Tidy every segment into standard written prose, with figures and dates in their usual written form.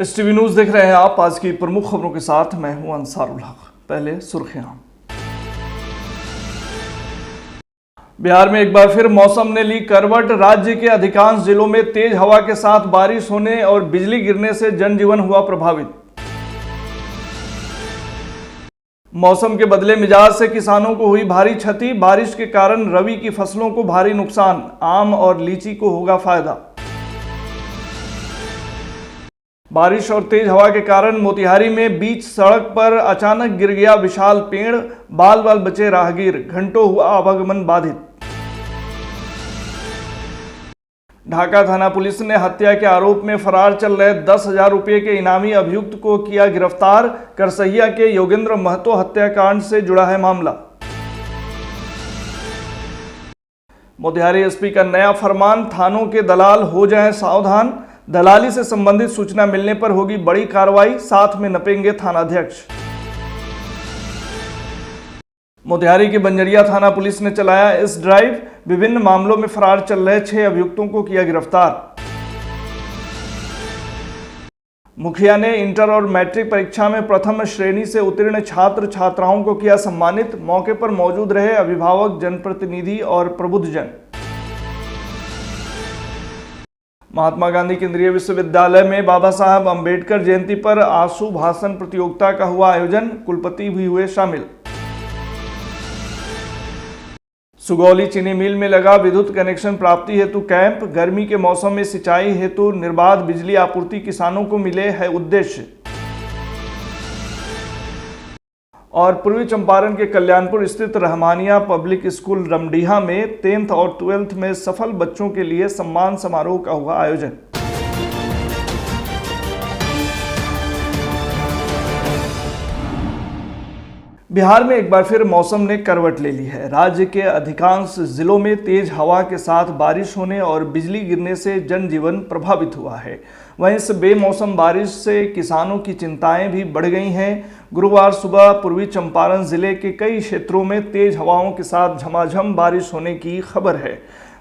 STV news देख रहे हैं आप। आज की प्रमुख खबरों के साथ मैं हूं अंसारुल हक। पहले सुर्खियां। बिहार में एक बार फिर मौसम ने ली करवट। राज्य के अधिकांश जिलों में तेज हवा के साथ बारिश होने और बिजली गिरने से जनजीवन हुआ प्रभावित। मौसम के बदले मिजाज से किसानों को हुई भारी क्षति। बारिश के कारण रबी की फसलों को भारी नुकसान। आम और लीची को होगा फायदा। बारिश और तेज हवा के कारण मोतिहारी में बीच सड़क पर अचानक गिर गया विशाल पेड़। बाल बाल बचे राहगीर। घंटों हुआ आवागमन बाधित। ढाका थाना पुलिस ने हत्या के आरोप में फरार चल रहे 10,000 रुपये के इनामी अभियुक्त को किया गिरफ्तार। करसहिया के योगेंद्र महतो हत्याकांड से जुड़ा है मामला। मोतिहारी एसपी का नया फरमान। थानों के दलाल हो जाएं सावधान। दलाली से संबंधित सूचना मिलने पर होगी बड़ी कार्रवाई। साथ में नपेंगे थानाध्यक्ष। मोतिहारी के बंजरिया थाना पुलिस ने चलाया इस ड्राइव। विभिन्न मामलों में फरार चल रहे 6 अभियुक्तों को किया गिरफ्तार। मुखिया ने इंटर और मैट्रिक परीक्षा में प्रथम श्रेणी से उत्तीर्ण छात्र छात्राओं को किया सम्मानित। मौके पर मौजूद रहे अभिभावक, जनप्रतिनिधि और प्रबुद्धजन। महात्मा गांधी केंद्रीय विश्वविद्यालय में बाबा साहब अंबेडकर जयंती पर आशु भाषण प्रतियोगिता का हुआ आयोजन। कुलपति भी हुए शामिल। सुगौली चीनी मिल में लगा विद्युत कनेक्शन प्राप्ति हेतु कैंप। गर्मी के मौसम में सिंचाई हेतु निर्बाध बिजली आपूर्ति किसानों को मिले है उद्देश्य। और पूर्वी चंपारण के कल्याणपुर स्थित रहमानिया पब्लिक स्कूल रमडीहा में 10th और 12th में सफल बच्चों के लिए सम्मान समारोह का हुआ आयोजन। बिहार में एक बार फिर मौसम ने करवट ले ली है। राज्य के अधिकांश जिलों में तेज हवा के साथ बारिश होने और बिजली गिरने से जनजीवन प्रभावित हुआ है। वहीं इस बेमौसम बारिश से किसानों की चिंताएं भी बढ़ गई हैं। गुरुवार सुबह पूर्वी चंपारण जिले के कई क्षेत्रों में तेज हवाओं के साथ झमाझम बारिश होने की खबर है।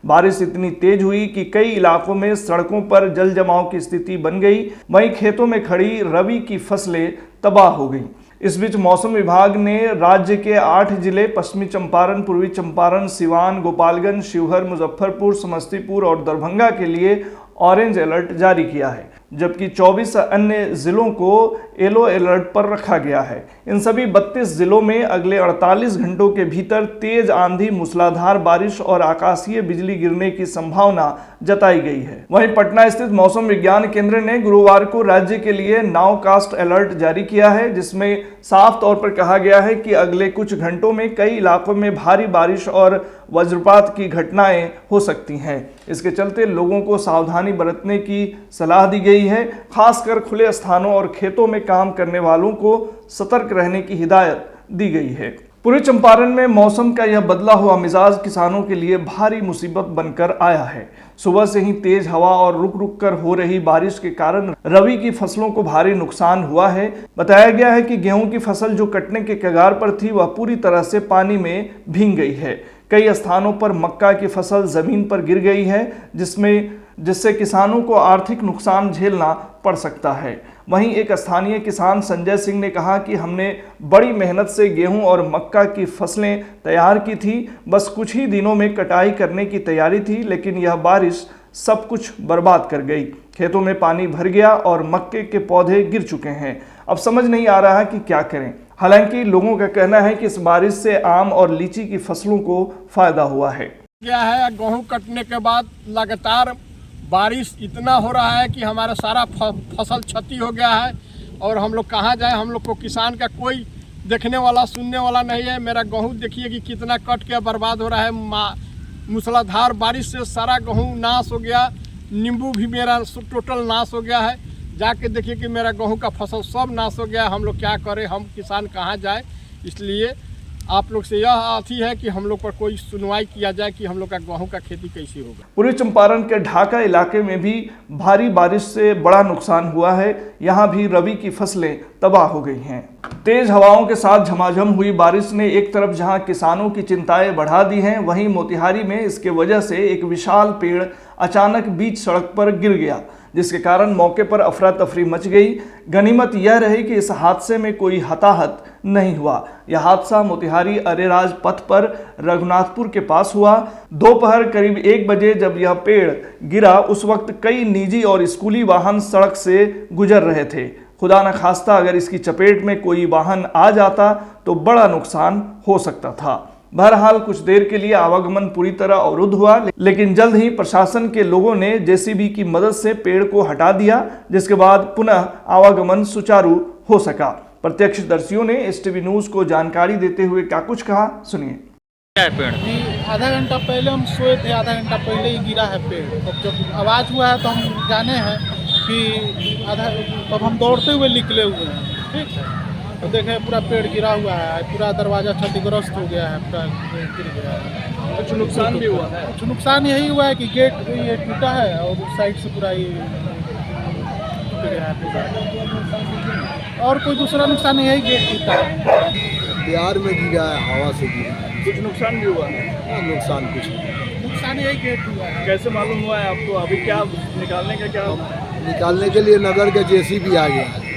बारिश इतनी तेज हुई कि कई इलाकों में सड़कों पर जल जमाव की स्थिति बन गई। वहीं खेतों में खड़ी रबी की फसलें तबाह हो गईं। इस बीच मौसम विभाग ने राज्य के 8 जिले पश्चिमी चंपारण, पूर्वी चंपारण, सिवान, गोपालगंज, शिवहर, मुजफ्फरपुर, समस्तीपुर और दरभंगा के लिए ऑरेंज अलर्ट जारी किया है, जबकि 24 अन्य जिलों को येलो अलर्ट पर रखा गया है। इन सभी 32 जिलों में अगले 48 घंटों के भीतर तेज आंधी, मूसलाधार बारिश और आकाशीय बिजली गिरने की संभावना जताई गई है। वहीं पटना स्थित मौसम विज्ञान केंद्र ने गुरुवार को राज्य के लिए नाउकास्ट अलर्ट जारी किया है, जिसमें साफ तौर पर कहा गया है कि अगले कुछ घंटों में कई इलाकों में भारी बारिश और वज्रपात की घटनाएं हो सकती हैं। इसके चलते लोगों को सावधानी बरतने की सलाह दी गई है। खासकर खुले स्थानों और खेतों में काम करने वालों को सतर्क रहने की हिदायत दी गई है। पूर्वी चंपारण में मौसम का यह बदला हुआ मिजाज किसानों के लिए भारी मुसीबत बनकर आया है। सुबह से ही तेज हवा और रुक रुक कर हो रही बारिश के कारण रबी की फसलों को भारी नुकसान हुआ है। बताया गया है कि गेहूं की फसल जो कटने के कगार पर थी, वह पूरी तरह से पानी में भीग गई है। कई स्थानों पर मक्का की फसल जमीन पर गिर गई है, जिससे किसानों को आर्थिक नुकसान झेलना पड़ सकता है। वहीं एक स्थानीय किसान संजय सिंह ने कहा कि हमने बड़ी मेहनत से गेहूं और मक्का की फसलें तैयार की थी। बस कुछ ही दिनों में कटाई करने की तैयारी थी, लेकिन यह बारिश सब कुछ बर्बाद कर गई। खेतों में पानी भर गया और मक्के के पौधे गिर चुके हैं। अब समझ नहीं आ रहा है कि क्या करें। हालांकि लोगों का कहना है कि इस बारिश से आम और लीची की फसलों को फायदा हुआ है। क्या है, गेहूं कटने के बाद लगातार बारिश इतना हो रहा है कि हमारा सारा फसल क्षति हो गया है और हम लोग कहाँ जाए। हम लोग को किसान का कोई देखने वाला, सुनने वाला नहीं है। मेरा गेहूं देखिए कि कितना कट के बर्बाद हो रहा है। मूसलाधार बारिश से सारा गेहूं नाश हो गया। नींबू भी मेरा टोटल नाश हो गया है। जाके देखिए कि मेरा गेहूं का फसल सब नाश हो गया। हम लोग क्या करें, हम किसान कहाँ जाए। इसलिए आप लोग से यह आती है कि हम लोग पर कोई सुनवाई किया जाए कि हम लोग का गेहूं का खेती कैसे होगा। पूर्वी चंपारण के ढाका इलाके में भी भारी बारिश से बड़ा नुकसान हुआ है। यहाँ भी रबी की फसलें तबाह हो गई हैं। तेज हवाओं के साथ झमाझम हुई बारिश ने एक तरफ जहां किसानों की चिंताएं बढ़ा दी हैं, वहीं मोतिहारी में इसके वजह से एक विशाल पेड़ अचानक बीच सड़क पर गिर गया, जिसके कारण मौके पर अफरा तफरी मच गई। गनीमत यह रही कि इस हादसे में कोई हताहत नहीं हुआ। यह हादसा मोतिहारी अरेराज पथ पर रघुनाथपुर के पास हुआ। दोपहर करीब 1 बजे जब यह पेड़ गिरा, उस वक्त कई निजी और स्कूली वाहन सड़क से गुजर रहे थे। खुदा न खास्ता अगर इसकी चपेट में कोई वाहन आ जाता तो बड़ा नुकसान हो सकता था। बहरहाल कुछ देर के लिए आवागमन पूरी तरह अवरुद्ध हुआ, लेकिन जल्द ही प्रशासन के लोगों ने जेसीबी की मदद से पेड़ को हटा दिया, जिसके बाद पुनः आवागमन सुचारू हो सका। प्रत्यक्षदर्शियों ने एसटीवी न्यूज को जानकारी देते हुए क्या कुछ कहा, सुनिए। क्या है पेड़? आधा घंटा पहले हम सोए थे, आधा घंटा पहले ही गिरा है पेड़। तब जब आवाज़ हुआ है तो हम जाने हैं कि तब हम दौड़ते हुए निकले हुए हैं, ठीक है। तो देखे पूरा पेड़ गिरा हुआ है, पूरा दरवाज़ा क्षतिग्रस्त हो गया है, पूरा गिर गया है। कुछ नुकसान भी हुआ है? कुछ नुकसान यही हुआ है कि गेट ये टूटा है और उस साइड से पूरा ये टूट गया है पूरा। और कोई दूसरा नुकसान नहीं है, गेट टूटा है। बिहार में गिरा है, हवा से गिरा है। कुछ नुकसान भी हुआ है? नुकसान कुछ नहीं। नुकसान यही गेट हुआ है। कैसे मालूम हुआ है आपको? अभी क्या निकालने का क्या? निकालने के लिए नगर के जेसीबी आ गया है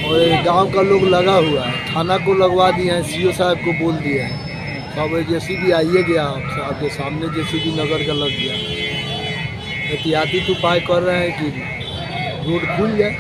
और गांव का लोग लगा हुआ है। थाना को लगवा दिए हैं, सीओ साहब को बोल दिए हैं। सब जेसीबी आइए गया, आपके सामने जेसीबी नगर का लग गया। एहतियाती उपाय कर रहे हैं कि रोड खुल जाए।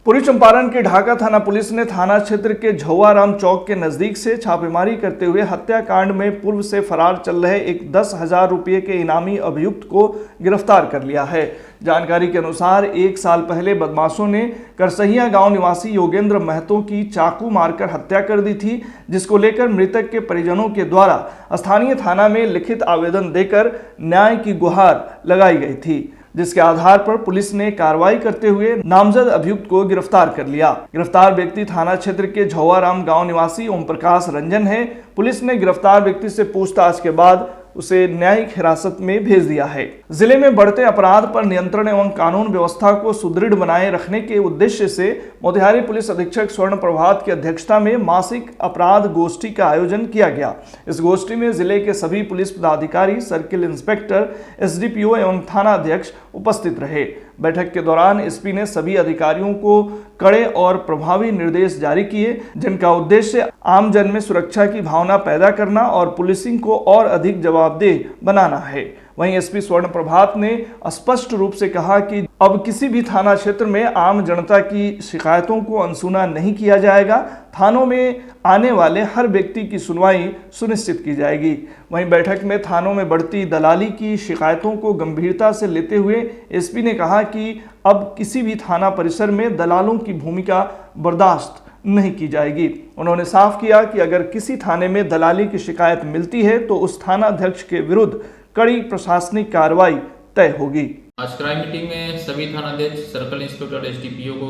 पूर्वी चंपारण के ढाका थाना पुलिस ने थाना क्षेत्र के झौआराम चौक के नजदीक से छापेमारी करते हुए हत्याकांड में पूर्व से फरार चल रहे एक 10,000 रुपये के इनामी अभियुक्त को गिरफ्तार कर लिया है। जानकारी के अनुसार 1 साल पहले बदमाशों ने करसहिया गांव निवासी योगेंद्र महतो की चाकू मारकर हत्या कर दी थी, जिसको लेकर मृतक के परिजनों के द्वारा स्थानीय थाना में लिखित आवेदन देकर न्याय की गुहार लगाई गई थी, जिसके आधार पर पुलिस ने कार्रवाई करते हुए नामजद अभियुक्त को गिरफ्तार कर लिया। गिरफ्तार व्यक्ति थाना क्षेत्र के झौआराम गांव निवासी ओम प्रकाश रंजन है। पुलिस ने गिरफ्तार व्यक्ति से पूछताछ के बाद उसे न्यायिक हिरासत में भेज दिया है। जिले में बढ़ते अपराध पर नियंत्रण एवं कानून व्यवस्था को सुदृढ़ बनाए रखने के उद्देश्य से मोतिहारी पुलिस अधीक्षक स्वर्ण प्रभात की अध्यक्षता में मासिक अपराध गोष्ठी का आयोजन किया गया। इस गोष्ठी में जिले के सभी पुलिस पदाधिकारी, सर्किल इंस्पेक्टर, एसडीपीओ एवं थाना अध्यक्ष उपस्थित रहे। बैठक के दौरान एसपी ने सभी अधिकारियों को कड़े और प्रभावी निर्देश जारी किए, जिनका उद्देश्य आम जन में सुरक्षा की भावना पैदा करना और पुलिसिंग को और अधिक जवाबदेह बनाना है। वहीं एसपी स्वर्ण प्रभात ने स्पष्ट रूप से कहा कि अब किसी भी थाना क्षेत्र में आम जनता की शिकायतों को अनसुना नहीं किया जाएगा। थानों में आने वाले हर व्यक्ति की सुनवाई सुनिश्चित की जाएगी। वहीं बैठक में थानों में बढ़ती दलाली की शिकायतों को गंभीरता से लेते हुए एसपी ने कहा कि अब किसी भी थाना परिसर में दलालों की भूमिका बर्दाश्त नहीं की जाएगी। उन्होंने साफ किया कि अगर किसी थाने में दलाली की शिकायत मिलती है तो उस थाना अध्यक्ष के विरुद्ध कड़ी प्रशासनिक कार्रवाई तय होगी। आज क्राइम मीटिंग में सभी थानाध्यक्ष, सर्कल इंस्पेक्टर, एसडीपीओ को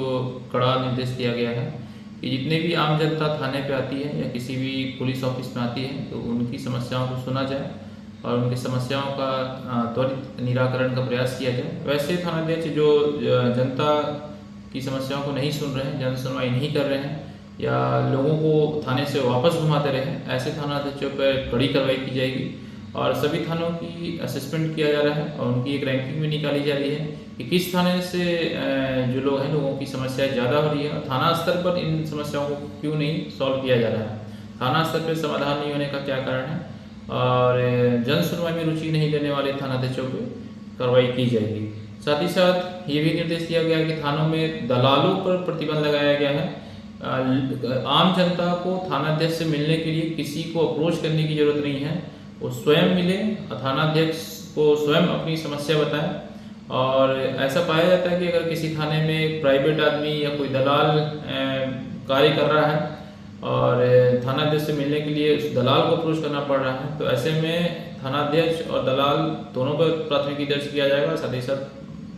कड़ा निर्देश दिया गया है कि जितने भी आम जनता थाने पे आती है या किसी भी पुलिस ऑफिस में आती है तो उनकी समस्याओं को सुना जाए और उनकी समस्याओं का त्वरित निराकरण का प्रयास किया जाए। वैसे थानाध्यक्ष जो जनता की समस्याओं को नहीं सुन रहे हैं, जन सुनवाई नहीं कर रहे हैं या लोगों को थाने से वापस घुमाते रहे, ऐसे थानाध्यक्षों पर कड़ी कार्रवाई की जाएगी और सभी थानों की असेसमेंट किया जा रहा है और उनकी एक रैंकिंग भी निकाली जा रही है कि किस थाने से जो लोग हैं, लोगों की समस्याएं ज़्यादा हो रही है और थाना स्तर पर इन समस्याओं को क्यों नहीं सॉल्व किया जा रहा है, थाना स्तर पर समाधान नहीं होने का क्या कारण है और जन सुनवाई में रुचि नहीं लेने वाले थानाध्यक्षों पर कार्रवाई की जाएगी। साथ ही साथ ये भी निर्देश दिया गया कि थानों में दलालों पर प्रतिबंध लगाया गया है। आम जनता को थानाध्यक्ष से मिलने के लिए किसी को अप्रोच करने की जरूरत नहीं है, वो स्वयं मिले, थानाध्यक्ष को स्वयं अपनी समस्या बताएं और ऐसा पाया जाता है कि अगर किसी थाने में एक प्राइवेट आदमी या कोई दलाल कार्य कर रहा है और थानाध्यक्ष से मिलने के लिए उस दलाल को अप्रोच करना पड़ रहा है तो ऐसे में थानाध्यक्ष और दलाल दोनों पर प्राथमिकी दर्ज किया जाएगा, साथ ही साथ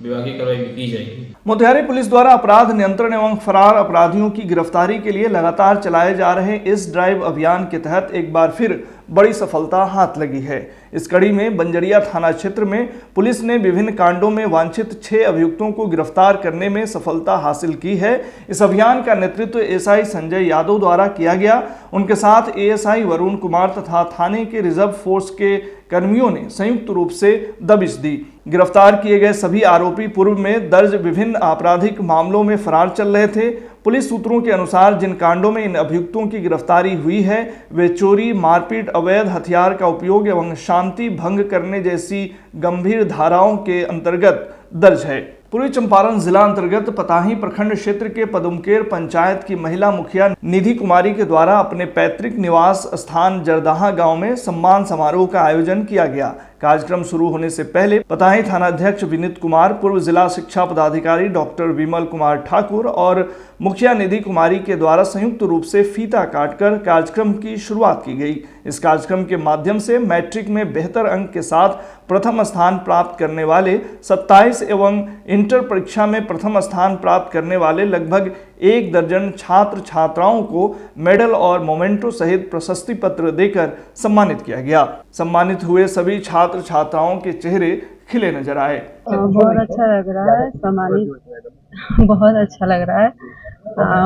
विभागीय कार्रवाई भी की जाएगी। मोतिहारी पुलिस द्वारा अपराध नियंत्रण एवं फरार अपराधियों की गिरफ्तारी के लिए लगातार चलाए जा रहे इस ड्राइव अभियान के तहत एक बार फिर बड़ी सफलता हाथ लगी है। इस कड़ी में बंजरिया थाना क्षेत्र में पुलिस ने विभिन्न कांडों में वांछित 6 अभियुक्तों को गिरफ्तार करने में सफलता हासिल की है। इस अभियान का नेतृत्व एएसआई संजय यादव द्वारा किया गया। उनके साथ एएसआई वरुण कुमार तथा थाने के रिजर्व फोर्स के कर्मियों ने संयुक्त रूप से दबिश दी। गिरफ्तार किए गए सभी आरोपी पूर्व में दर्ज विभिन्न आपराधिक मामलों में फरार चल रहे थे। पुलिस सूत्रों के अनुसार जिन कांडों में इन अभियुक्तों की गिरफ्तारी हुई है वे चोरी, मारपीट, अवैध हथियार का उपयोग एवं शांति भंग करने जैसी गंभीर धाराओं के अंतर्गत दर्ज है। पूर्वी चंपारण जिला अंतर्गत पताही प्रखंड क्षेत्र के पदुमकेर पंचायत की महिला मुखिया निधि कुमारी के द्वारा अपने पैतृक निवास स्थान जरदाहा गांव में सम्मान समारोह का आयोजन किया गया। कार्यक्रम शुरू होने से पहले पताही थानाध्यक्ष विनीत कुमार, पूर्व जिला शिक्षा पदाधिकारी डॉक्टर विमल कुमार ठाकुर और मुखिया निधि कुमारी के द्वारा संयुक्त रूप से फीता काटकर कार्यक्रम की शुरुआत की गई। इस कार्यक्रम के माध्यम से मैट्रिक में बेहतर अंक के साथ प्रथम स्थान प्राप्त करने वाले 27 एवं इंटर परीक्षा में प्रथम स्थान प्राप्त करने वाले लगभग 1 दर्जन छात्र छात्राओं को मेडल और मोमेंटो सहित प्रशस्ति पत्र देकर सम्मानित किया गया। सम्मानित हुए सभी छात्र छात्राओं के चेहरे खिले नजर आए। बहुत अच्छा लग रहा है, सम्मानित बहुत अच्छा लग रहा है।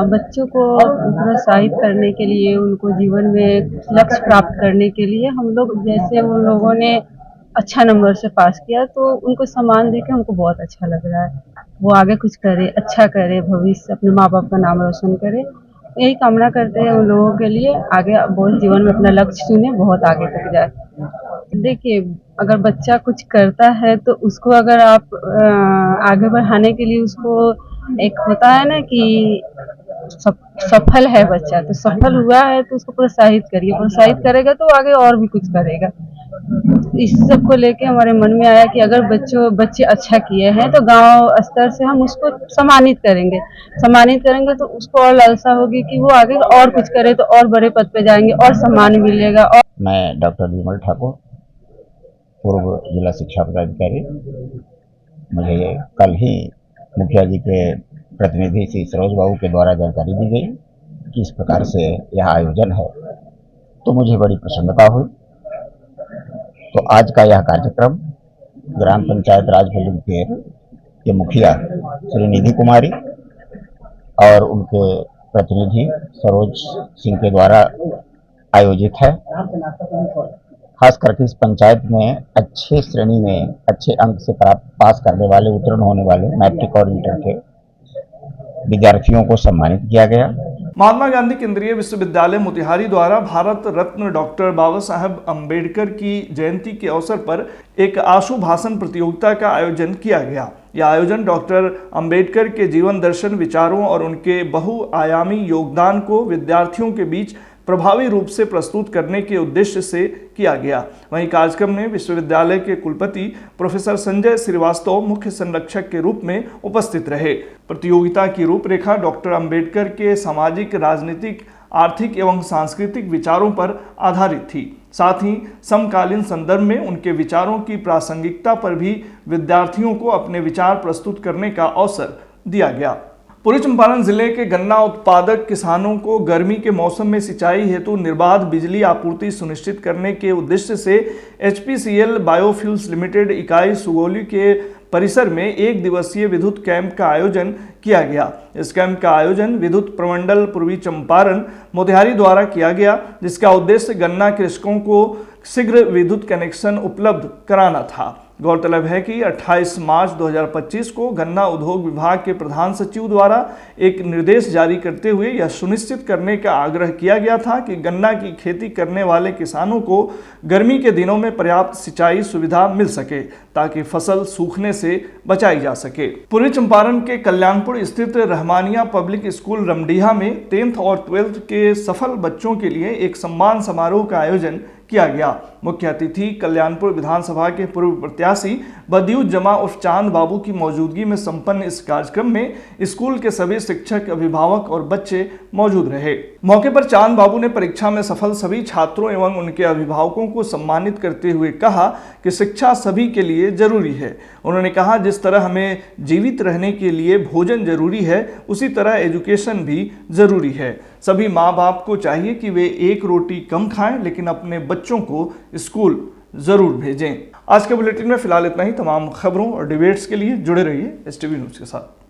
बच्चों को प्रोत्साहित करने के लिए, उनको जीवन में लक्ष्य प्राप्त करने के लिए हम लोग, जैसे उन लोगों ने अच्छा नंबर से पास किया तो उनको सम्मान देके हमको बहुत अच्छा लग रहा है। वो आगे कुछ करे, अच्छा करे, भविष्य अपने माँ बाप का नाम रोशन करे, यही कामना करते हैं उन लोगों के लिए। आगे बहुत जीवन में अपना लक्ष्य चुने, बहुत आगे तक जाए। देखिए, अगर बच्चा कुछ करता है तो उसको अगर आप आगे बढ़ाने के लिए, उसको एक होता है ना कि सफल है बच्चा, तो सफल हुआ है तो उसको प्रोत्साहित करिए। प्रोत्साहित करेगा तो आगे और भी कुछ करेगा। इस सब को लेके हमारे मन में आया कि अगर बच्चे अच्छा किए हैं तो गांव स्तर से हम उसको सम्मानित करेंगे तो उसको और लालसा होगी कि वो आगे और कुछ करे तो और बड़े पद पे जाएंगे और सम्मान मिलेगा। और मैं डॉक्टर विमल ठाकुर, पूर्व जिला शिक्षा पदाधिकारी। मुझे कल ही मुखिया जी के प्रतिनिधि श्री सरोज बाबू के द्वारा जानकारी दी गई कि इस प्रकार से यह आयोजन है, तो मुझे बड़ी प्रसन्नता हुई। तो आज का यह कार्यक्रम ग्राम पंचायत राज पदुमकेर के मुखिया श्री निधि कुमारी और उनके प्रतिनिधि सरोज सिंह के द्वारा आयोजित है। खास करके इस पंचायत में अच्छे श्रेणी में अच्छे अंक से पास करने वाले, उत्तीर्ण होने वाले मैट्रिक और इंटर के विद्यार्थियों को सम्मानित किया गया। महात्मा गांधी केंद्रीय विश्वविद्यालय मोतिहारी द्वारा भारत रत्न डॉक्टर बाबा साहेब अम्बेडकर की जयंती के अवसर पर एक आशु भाषण प्रतियोगिता का आयोजन किया गया। यह आयोजन डॉक्टर अम्बेडकर के जीवन दर्शन, विचारों और उनके बहुआयामी योगदान को विद्यार्थियों के बीच प्रभावी रूप से प्रस्तुत करने के उद्देश्य से किया गया। वहीं कार्यक्रम में विश्वविद्यालय के कुलपति प्रोफेसर संजय श्रीवास्तव मुख्य संरक्षक के रूप में उपस्थित रहे। प्रतियोगिता की रूपरेखा डॉक्टर अंबेडकर के सामाजिक, राजनीतिक, आर्थिक एवं सांस्कृतिक विचारों पर आधारित थी। साथ ही समकालीन संदर्भ में उनके विचारों की प्रासंगिकता पर भी विद्यार्थियों को अपने विचार प्रस्तुत करने का अवसर दिया गया। पूर्वी चंपारण जिले के गन्ना उत्पादक किसानों को गर्मी के मौसम में सिंचाई हेतु निर्बाध बिजली आपूर्ति सुनिश्चित करने के उद्देश्य से HPCL बायोफ्यूल्स लिमिटेड इकाई सुगौली के परिसर में 1 दिवसीय विद्युत कैंप का आयोजन किया गया। इस कैंप का आयोजन विद्युत प्रमंडल पूर्वी चंपारण मोतिहारी द्वारा किया गया, जिसका उद्देश्य गन्ना कृषकों को शीघ्र विद्युत कनेक्शन उपलब्ध कराना था। गौरतलब है कि 28 मार्च 2025 को गन्ना उद्योग विभाग के प्रधान सचिव द्वारा एक निर्देश जारी करते हुए यह सुनिश्चित करने का आग्रह किया गया था कि गन्ना की खेती करने वाले किसानों को गर्मी के दिनों में पर्याप्त सिंचाई सुविधा मिल सके ताकि फसल सूखने से बचाई जा सके। पूर्वी चंपारण के कल्याणपुर स्थित रहमानिया पब्लिक स्कूल रमडीहा में 10th और 12th के सफल बच्चों के लिए एक सम्मान समारोह का आयोजन किया गया। मुख्य अतिथि कल्याणपुर विधानसभा के पूर्व प्रत्याशी बदियूत जमा उर्फ चांद बाबू की मौजूदगी में संपन्न इस कार्यक्रम में स्कूल के सभी शिक्षक, अभिभावक और बच्चे मौजूद रहे। मौके पर चांद बाबू ने परीक्षा में सफल सभी छात्रों एवं उनके अभिभावकों को सम्मानित करते हुए कहा कि शिक्षा सभी के लिए जरूरी है। उन्होंने कहा, जिस तरह हमें जीवित रहने के लिए भोजन जरूरी है, उसी तरह एजुकेशन भी जरूरी है। सभी माँ बाप को चाहिए कि वे एक रोटी कम खाएं, लेकिन अपने बच्चों को स्कूल ज़रूर भेजें। आज के बुलेटिन में फिलहाल इतना ही। तमाम खबरों और डिबेट्स के लिए जुड़े रहिए STV न्यूज़ के साथ।